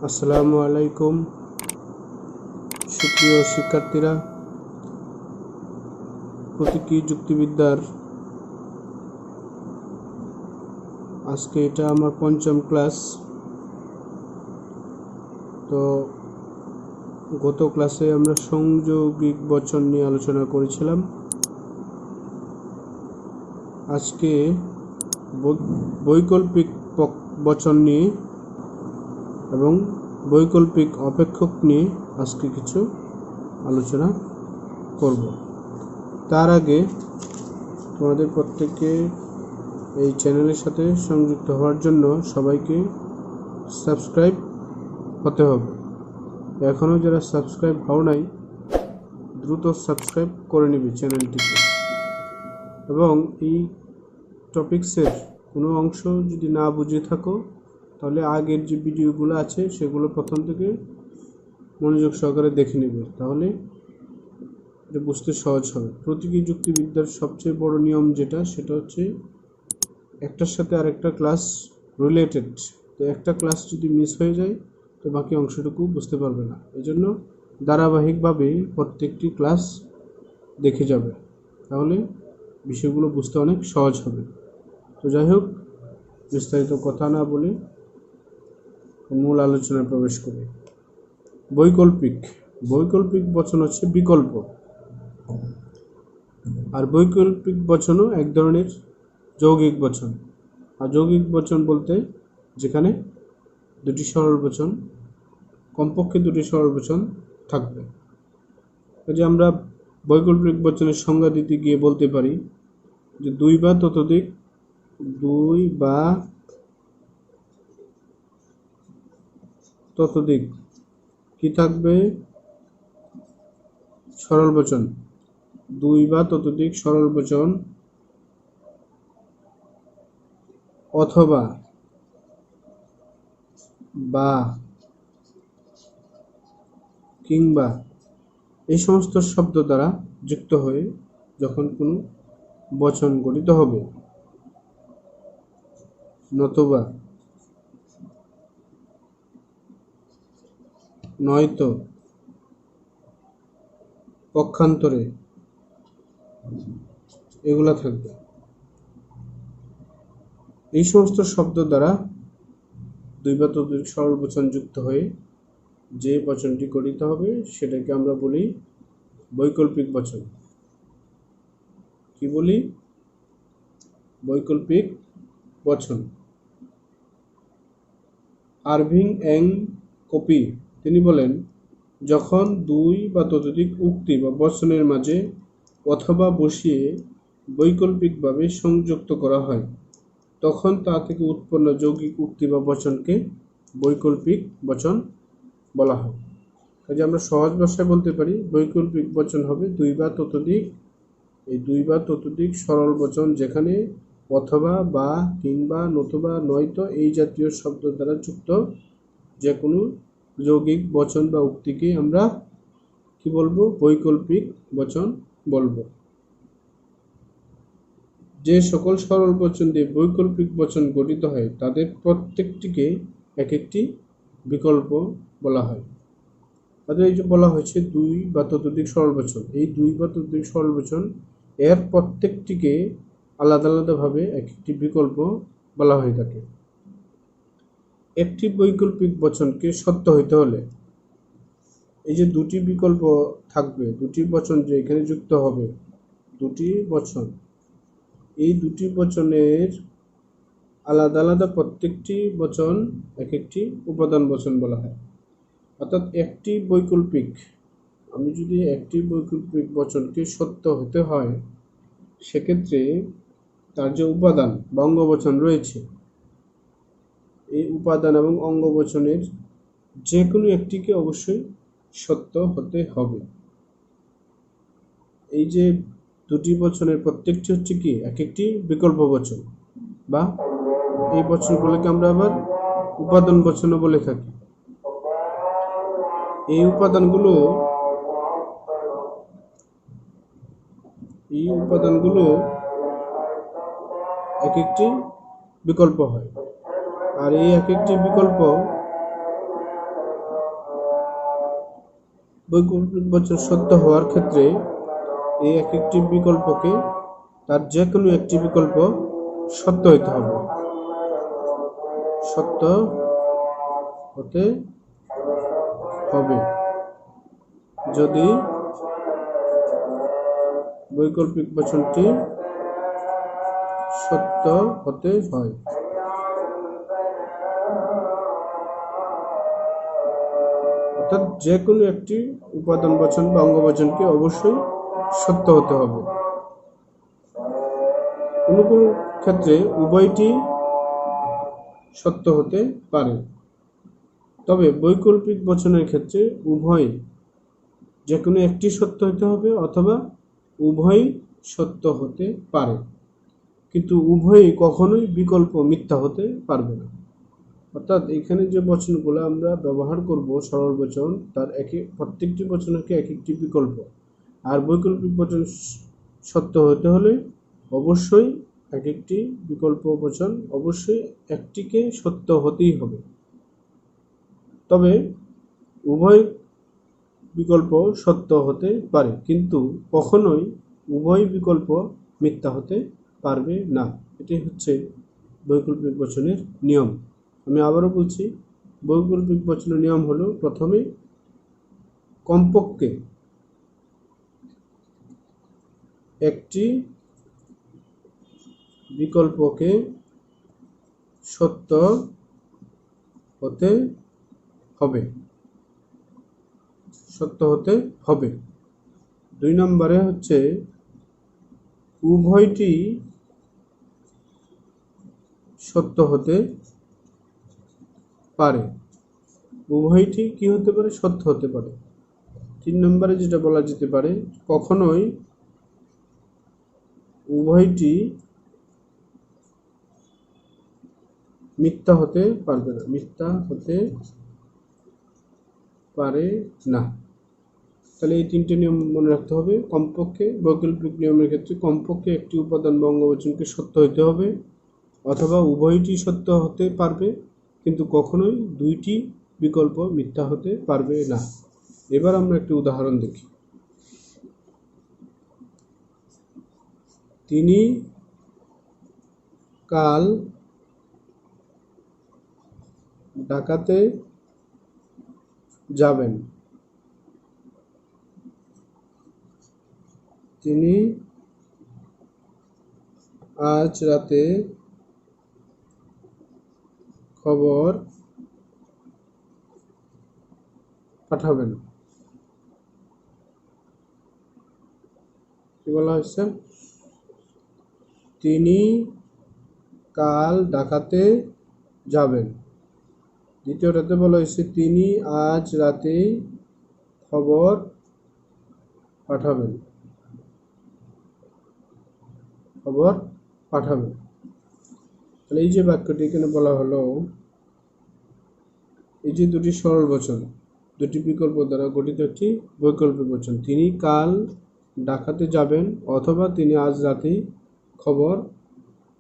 আসসালামু আলাইকুম সুপ্রিয় শিক্ষার্থীরা, প্রতীকী যুক্তিবিদ্যার আজকে এটা আমার পঞ্চম ক্লাস। তো গত ক্লাসে আমরা সংযোগিক বচন নিয়ে আলোচনা করেছিলাম। আজকে বৈকল্পিক বচন নিয়ে এবং বৈকল্পিক অপেক্ষক নিয়ে আজকে কিছু আলোচনা করব। তার আগে তোমাদের প্রত্যেককে এই চ্যানেলের সাথে সংযুক্ত হওয়ার জন্য সবাইকে সাবস্ক্রাইব হতে হবে। এখনও যারা সাবস্ক্রাইব হও নাই, দ্রুত সাবস্ক্রাইব করে নিবে চ্যানেলটিকে। এবং এই টপিক্সের কোনো অংশ যদি না বুঝে থাকো, তাহলে আগের যে ভিডিওগুলো আছে সেগুলো প্রথম থেকে মনোযোগ সহকারে দেখে নেবে, তাহলে এটা বুঝতে সহজ হবে। প্রতীকী যুক্তিবিদ্যার সবচেয়ে বড় নিয়ম সেটা হচ্ছে একটার সাথে আরেকটা ক্লাস রিলেটেড। তো একটা ক্লাস যদি মিস হয়ে যায় তো বাকি অংশটুকু বুঝতে পারবে না। এজন্য ধারাবাহিকভাবে প্রত্যেকটি ক্লাস দেখে যাবে, তাহলে বিষয়গুলো বুঝতে অনেক সহজ হবে। তো যাই হোক, বিস্তারিত কথা না বলে মূল আলোচনায় প্রবেশ করি। বৈকল্পিক বচন হচ্ছে বিকল্প, আর বৈকল্পিক বচনও এক ধরনের যৌগিক বচন। আর যৌগিক বচন বলতে যেখানে দুটি সরল বচন, কমপক্ষে দুটি সরল বচন থাকবে। যে আমরা বৈকল্পিক বচনের সংজ্ঞা দিতে গিয়ে বলতে পারি যে দুই বা ততোধিক কি থাকবে? সরল বচন। দুই বা ততোধিক সরল বচন অথবা বা কিংবা এই সমস্ত শব্দ দ্বারা যুক্ত হয়ে যখন কোনো বচন গঠিত হবে, নতুবা, নয়তো, পক্ষান্তরে, এগুলা থাকবে। এই সমস্ত শব্দ দ্বারা দুই বা ততোধিক সরল বচন যুক্ত হয়ে যে বচনটি গঠিত হবে সেটাকে আমরা বলি বৈকল্পিক বচন। কি বলি? বৈকল্পিক বচন। আরভিং এং কপি তিনি বলেন, যখন দুই বা ততোধিক উক্তি বা বচনের মাঝে অথবা বসিয়ে বৈকল্পিকভাবে সংযুক্ত করা হয়, তখন তা থেকে উৎপন্ন যৌগিক উক্তি বা বচনকে বৈকল্পিক বচন বলা হয়। কাজে আমরা সহজ ভাষায় বলতে পারি বৈকল্পিক বচন হবে দুই বা ততোধিক, এই দুই বা ততোধিক সরল বচন যেখানে অথবা, বা, কিংবা, নতুবা, নয়তো এই জাতীয় শব্দ দ্বারা যুক্ত যে কোনো যৌগিক বচন বা উক্তিকে আমরা কি বলবো? বৈকল্পিক বচন বলবো। যে সকল সরল বচন দিয়ে বৈকল্পিক বচন গঠিত হয় তাদের প্রত্যেকটিকে এক একটি বিকল্প বলা হয়। তাদের এই যে বলা হয়েছে দুই বা ততোধিক সরল বচন, এই দুই বা ততোধিক সরল বচন এর প্রত্যেকটিকে আলাদা আলাদাভাবে এক একটি বিকল্প বলা হয়ে থাকে। একটি বৈকল্পিক বচনকে সত্য হইতে হলে এই যে দুটি বিকল্প থাকবে, দুটি বচন যে এখানে যুক্ত হবে, দুটি বচন, এই দুটি বচনের আলাদা আলাদা প্রত্যেকটি বচন এক একটি উপাদান বচন বলা হয়। অর্থাৎ আমি যদি একটি বৈকল্পিক বচনকে সত্য হতে হয়, সেক্ষেত্রে তার যে উপাদান বা অঙ্গবচন রয়েছে, এই উপাদান এবং অঙ্গবচনের যে কোনো একটিকে অবশ্যই সত্য হতে হবে। এই যে দুটি বচনের প্রত্যেকটি হচ্ছে কি? এক একটি বিকল্প বচন, বা এই বচনগুলোকে আমরা আবার উপাদান বচনও বলে থাকি। এই উপাদানগুলো এক একটি বিকল্প হয়, আর এই এক একটি বিকল্প বৈকল্পিক বচন সত্য হওয়ার ক্ষেত্রে এই এক একটি বিকল্পকে তার যে কোনো একটি বিকল্প সত্য হতে হবে, সত্য হতে হবে। যদি বৈকল্পিক বচনটি সত্য হতে হয়, অর্থাৎ যে কোনো একটি উপাদান বচন বা অঙ্গবচনকে অবশ্যই সত্য হতে হবে। কোনো কোনো ক্ষেত্রে উভয়টি সত্য হতে পারে, তবে বৈকল্পিক বচনের ক্ষেত্রে উভয় যে কোনো একটি সত্য হতে হবে অথবা উভয় সত্য হতে পারে, কিন্তু উভয়ই কখনোই বিকল্প মিথ্যা হতে পারবে না। অর্থাৎ এখানে যে বচনগুলো আমরা ব্যবহার করব সরল বচন, তার প্রত্যেকটি বচনের এক একটি বিকল্প। আর বৈকল্পিক বচন সত্য হতে হলে অবশ্যই এক একটি বিকল্প বচন অবশ্যই একটিকে সত্য হতেই হবে, তবে উভয় বিকল্প সত্য হতে পারে, কিন্তু কখনোই উভয় বিকল্প মিথ্যা হতে পারবে না। এটাই হচ্ছে বৈকল্পিক বচনের নিয়ম। আমি আবারও বলছি, বৈকল্পিক বচনের নিয়ম হলো প্রথমে কমপক্ষে একটি বিকল্পকে সত্য হতে হবে, সত্য হতে হবে। 2 নম্বরে হচ্ছে উভয়টি সত্য হতে পারে, উভয়টি কি হতে পারে? সত্য হতে পারে। 3 নম্বরে যেটা বলা যেতে পারে, কখনোই উভয়টি মিথ্যা হতে পারবে না, মিথ্যা হতে পারে না। তাহলে এই 3টে নিয়ম মনে রাখতে হবে। কমপক্ষে বৈকল্পিক নিয়মের ক্ষেত্রে কমপক্ষে একটি উপাদান বা অঙ্গবচনকে সত্য হতে হবে, অথবা উভয়টি সত্য হতে পারবে, কিন্তু কখনোই দুইটি বিকল্প মিথ্যা হতে পারবে না। এবার আমরা একটি উদাহরণ দেখি। তিনি কাল ঢাকাতে যাবেন। তিনি আজ রাতে খবর পাঠাবেন। কি বলা হয়েছে? তিনি কাল ঢাকাতে যাবেন। দ্বিতীয়টাতে বলা হয়েছে তিনি আজ রাতেই খবর পাঠাবেন, খবর পাঠাবেন। তাহলে এই যে বাক্যটি এখানে বলা হলো, এই যে দুটি সরল বচন, দুটি বিকল্প দ্বারা গঠিত একটি বৈকল্পিক বচন। তিনি কাল ঢাকাতে যাবেন অথবা তিনি আজ রাতেই খবর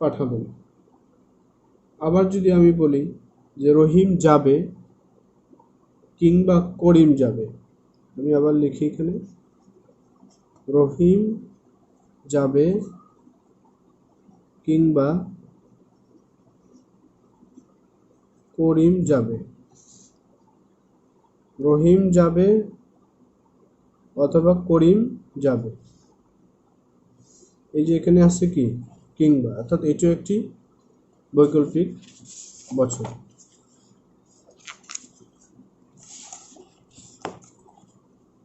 পাঠাবেন। আবার যদি আমি বলি যে রহিম যাবে কিংবা করিম যাবে, আমি আবার লিখি এখানে রহিম যাবে কিংবা করিম যাবে, রহিম যাবে অথবা করিম যাবে। এই যে এখানে আছে কি কিংবা, অর্থাৎ এটিও একটি বৈকল্পিক বচন।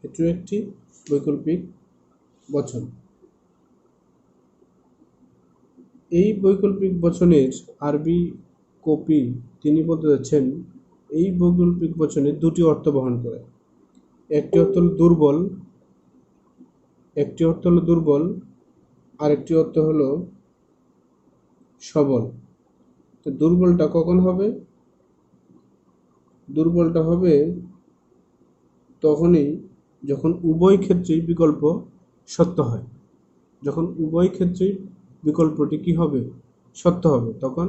এটিও একটি বৈকল্পিক বচন। এই বৈকল্পিক বচনের আরবি কপি তিনি বলতে যাচ্ছেন, এই বৈকল্পিক বচনে দুটি অর্থ বহন করে। একটি অর্থ হলো দুর্বল, একটি অর্থ হলো দুর্বল, আর একটি অর্থ হলো সবল। তো দুর্বলটা কখন হবে? দুর্বলটা হবে তখনই যখন উভয় ক্ষেত্রেই বিকল্প সত্য হয়। যখন উভয় ক্ষেত্রেই বিকল্পটি কি হবে? সত্য হবে, তখন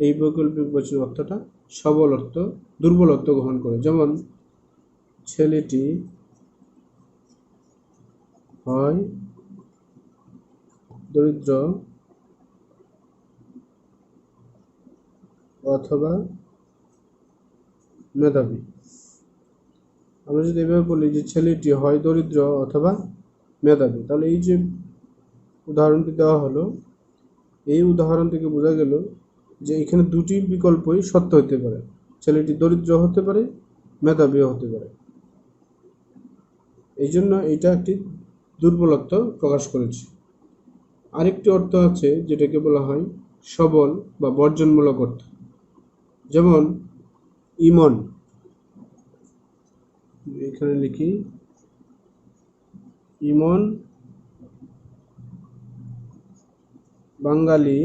এই বৈকল্পিক বচনের অর্থটা সবল অর্থ, দুর্বল অর্থ গ্রহণ করে। যেমন ছেলেটি হয় দরিদ্র অথবা মেধাবী। আমরা যদি এভাবে বলি যে ছেলেটি হয় দরিদ্র অথবা মেধাবী, তাহলে এই যে উদাহরণটি দেওয়া হলো, এই উদাহরণ থেকে বোঝা গেল যে এখানে দুটি বিকল্পই সত্য হতে পারে। ছেলেটি দরিদ্র হতে পারে, মেধাবীও হতে পারে। এই জন্য এটা একটি দুর্বলত্ব প্রকাশ করেছে। আরেকটি অর্থ আছে যেটাকে বলা হয় সবল বা বর্জনমূলক অর্থ। যেমন ইমন, এখানে লিখি ইমন বাঙালি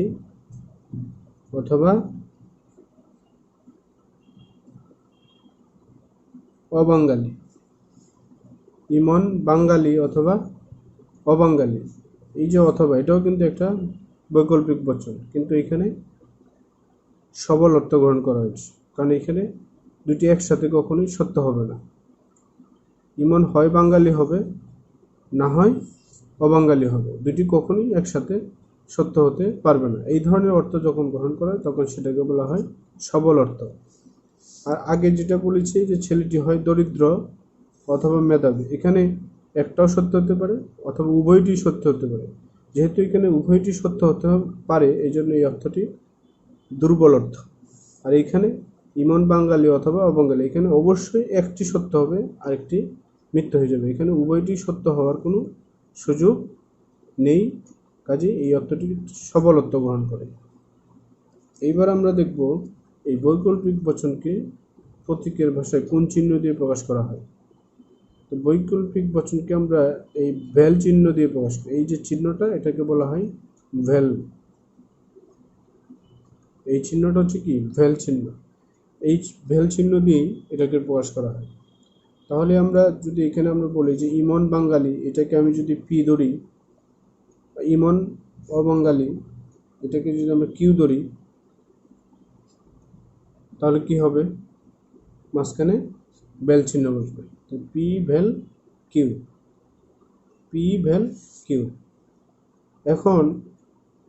অথবা অবাঙালি। ইমন বাঙালি অথবা অবাঙালি, এই যে অথবা, এটাও কিন্তু একটা বৈকল্পিক বচন, কিন্তু এখানে সবল অর্থ গ্রহণ করা হয়েছে, কারণ এখানে দুটি একসাথে কখনোই সত্য হবে না। ইমন হয় বাঙালি হবে, না হয় অবাঙালি হবে, দুটি কখনোই একসাথে সত্য হতে পারবে না। এই ধরনের অর্থ যখন গ্রহণ করা হয় তখন সেটাকে বলা হয় সবল অর্থ। আর আগে যেটা বলেছি যে ছেলেটি হয় দরিদ্র অথবা মেধাবী, এখানে একটাও সত্য হতে পারে অথবা উভয়টি সত্য হতে পারে। যেহেতু এখানে উভয়টি সত্য হতে পারে, এই জন্য এই অর্থটি দুর্বল অর্থ। আর এখানে ইমন বাঙালি অথবা অবাঙালি, এখানে অবশ্যই একটি সত্য হবে আর একটি মিথ্যা হয়ে যাবে। এখানে উভয়টি সত্য হওয়ার কোনো সুযোগ নেই, কাজে এই অর্থটি সবল অর্থ গ্রহণ করে। এইবার আমরা দেখব এই বৈকল্পিক বচনকে প্রতীকের ভাষায় কোন চিহ্ন দিয়ে প্রকাশ করা হয়। তো বৈকল্পিক বচনকে আমরা এই ভ্যাল চিহ্ন দিয়ে প্রকাশ করি। এই যে চিহ্নটা, এটাকে বলা হয় ভ্যাল। এই চিহ্নটা হচ্ছে কি? ভ্যাল চিহ্ন। এই ভ্যাল চিহ্ন দিয়েই এটাকে প্রকাশ করা হয়। তাহলে আমরা যদি এখানে আমরা বলি যে ইমন বাঙালি, এটাকে আমি যদি পি ধরি, ইমন অবাঙালি এটাকে যদি আমরা কিউ ধরি, তাহলে কি হবে? মাঝখানে ভ্যাল চিহ্ন বসবে। তো পি ভ্যাল কিউ, পি ভ্যাল কিউ। এখন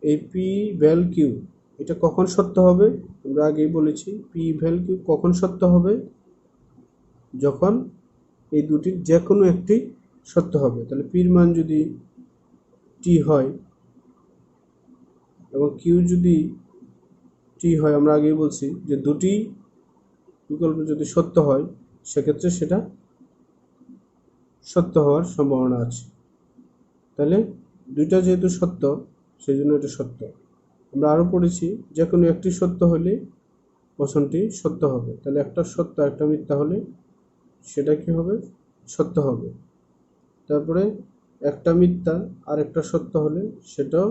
এই পি ভ্যাল কিউ এটা কখন সত্য হবে? আমরা আগেই বলেছি পি ভ্যাল কিউ কখন সত্য হবে? যখন এই দুটির যে কোনো একটি সত্য হবে। তাহলে পির মান যদি টি হয় এবং কিউ যদি টি হয়, আমরা আগেই বলছি যে দুটি বিকল্প যদি সত্য হয় সেক্ষেত্রে সেটা সত্য হওয়ার সম্ভাবনা আছে। তাহলে দুইটা যেহেতু সত্য, সেই জন্য এটা সত্য। আমরা আরও পড়েছি যে কোনো একটি সত্য হলে বচনটি সত্য হবে। তাহলে একটা সত্য একটা মিথ্যা হলে সেটা কি হবে? সত্য হবে। তারপরে একটা মিথ্যা আর একটা সত্য হলে সেটাও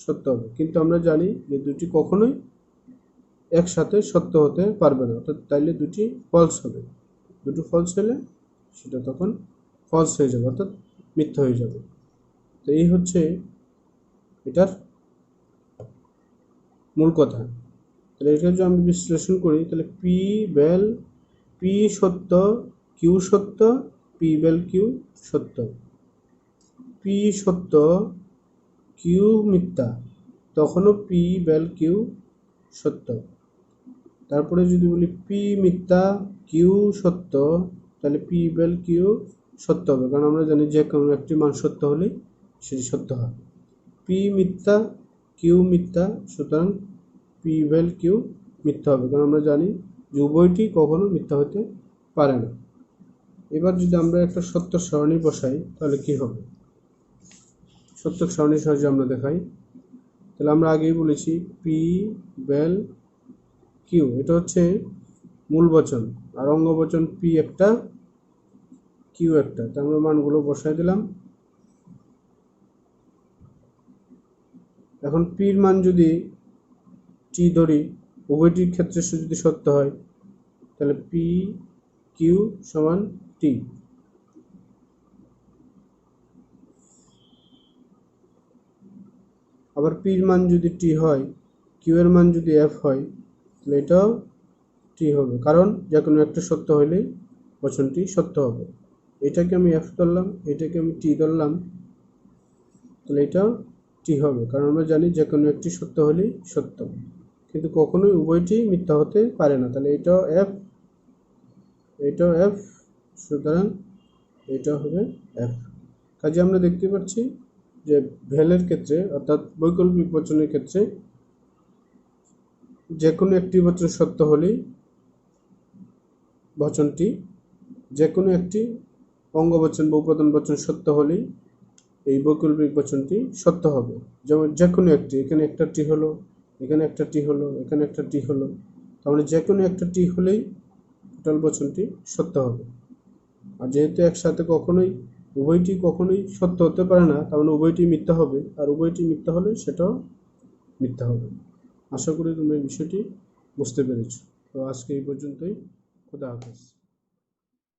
সত্য হবে। কিন্তু আমরা জানি যে দুটি কখনোই একসাথে সত্য হতে পারবে না, অর্থাৎ তাইলে দুটি ফলস হবে। দুটো ফলস হলে সেটা তখন ফলস হয়ে যাবে, অর্থাৎ মিথ্যা হয়ে যাবে। তো এই হচ্ছে এটার মূল কথা। তাহলে এটা যদি আমি বিশ্লেষণ করি, তাহলে পি ভ্যাল পি সত্য, কিউ সত্য, পি ভ্যাল কিউ সত্য। পি সত্য, কিউ মিথ্যা, তখনও পি ভ্যাল কিউ সত্য। তারপরে যদি বলি পি মিথ্যা, কিউ সত্য, তাহলে পি ভ্যাল কিউ সত্য হবে, কারণ আমরা জানি যে কোনো একটি মান সত্য হলে সেটি সত্য হয়। পি মিথ্যা, কিউ মিথ্যা, সুতরাং পি ভ্যাল কিউ মিথ্যা হবে, কারণ আমরা জানি যে উভয়টি কখনো মিথ্যা হতে পারে না। এবার যদি আমরা একটা সত্য সারণী বসাই তাহলে কি হবে? সত্য সারণীর সাহায্যে আমরা দেখাই। তাহলে আমরা আগেই বলেছি পি ভ্যাল কিউ, এটা হচ্ছে মূল বচন, আর অঙ্গ বচন পি একটা কিউ একটা। তাই আমরা মানগুলো বসাই দিলাম। এখন পির মান যদি টি ধরি, উভয়টির ক্ষেত্রে যদি সত্য হয়, তাহলে পি কিউ সমান টি। আবার পির মান যদি টি হয়, কিউ এর মান যদি এফ হয়, তাহলে এটাও টি হবে, কারণ যে কোনো একটা সত্য হলেই বচনটি সত্য হবে। এটাকে আমি এফ ধরলাম, এটাকে আমি টি ধরলাম, তাহলে এটাও টি হবে, কারণ আমরা জানি যে কোনো একটি সত্য হলেই সত্য, কিন্তু কখনোই উভয়টি মিথ্যা হতে পারে না। তাহলে এটাও এফ, এটাও এফ, সুতরাং এটা হবে এফ। কাজে আমরা দেখতে পাচ্ছি যে ভ্যালের ক্ষেত্রে অর্থাৎ বৈকল্পিক বচনের ক্ষেত্রে যে কোনো একটি বচন সত্য হলেই বচনটি, যে কোনো একটি অঙ্গবচন বা উপাদান বচন সত্য হলেই এই বৈকল্পিক বচনটি সত্য হবে। যেমন যে কোনো একটি, এখানে একটা টি হলো, এখানে একটা টি হলো, এখানে একটা টি হলো, তাহলে যে কোনো একটা টি হলেই টোটাল বচনটি সত্য হবে। আর যেহেতু একসাথে উভয়টি কখনোই সত্য হতে পারে না, তার মানে উভয়টি মিথ্যা হবে, আর উভয়টি মিথ্যা হলে সেটাও মিথ্যা হবে। আশা করি তোমরা এই বিষয়টি বুঝতে পেরেছো। তো আজকে এই পর্যন্তই। খুদা হাফেজ।